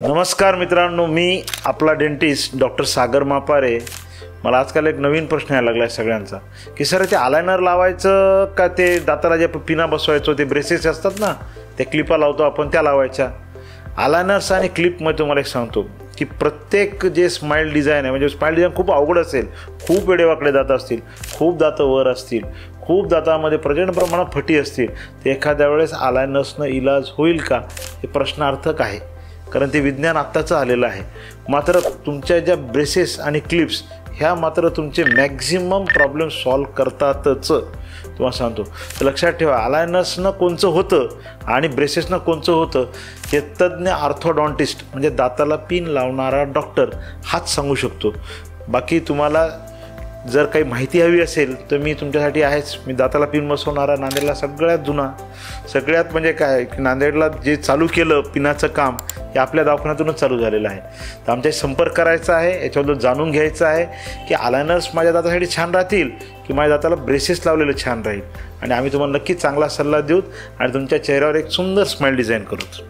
नमस्कार मित्रांनो, मी आपला डेंटिस्ट डॉक्टर सागर मापारे। मला आजकाल एक नवीन प्रश्न यायला लागला आहे सगळ्यांचा की सर ते आलायनर लावायचं का ते दाताला जे पिना बसवायचो ते ब्रेसेस असतात ना, ते क्लिपा लावतो आपण त्या लावायच्या। आलायनर्स आणि क्लिपमध्ये तुम्हाला एक सांगतो की प्रत्येक जे स्माइल डिझाईन आहे, म्हणजे स्माइल डिझाईन खूप अवघड असेल, खूप वेडेवाकडे दात असतील, खूप दातं वर असतील, खूप दातामध्ये प्रचंड प्रमाणात फटी असतील, तर एखाद्या वेळेस आलायनर्सनं इलाज होईल का हे प्रश्नार्थक आहे, कारण ते विज्ञान आत्ताचं आलेलं आहे। मात्र तुमच्या ज्या ब्रेसेस आणि क्लिप्स ह्या मात्र तुमचे मॅक्झिमम प्रॉब्लेम सॉल्व्ह करतातच, तुम्हाला सांगतो। तर लक्षात ठेवा, आलायनर्सनं कोणचं होतं आणि ब्रेसेसनं कोणचं होतं हे तज्ज्ञ ऑर्थोडॉन्टिस्ट म्हणजे दाताला पिन लावणारा डॉक्टर हाच सांगू शकतो। बाकी तुम्हाला जर काही माहिती हवी असेल तर मी तुमच्यासाठी आहेच। मी दाताला पिन बसवणारा नांदेडला सगळ्यात जुना, सगळ्यात म्हणजे काय की नांदेडला जे चालू केलं पिनाचं काम हे आपल्या दवाखान्यातूनच चालू झालेलं आहे। तर आमच्याशी संपर्क करायचा आहे, याच्याबद्दल जाणून घ्यायचं आहे की आलायनर्स माझ्या दातासाठी छान राहतील की माझ्या दाताला ब्रेसेस लावलेलं छान राहील, आणि आम्ही तुम्हाला नक्की चांगला सल्ला देऊ आणि तुमच्या चेहऱ्यावर एक सुंदर स्माइल डिझाईन करू।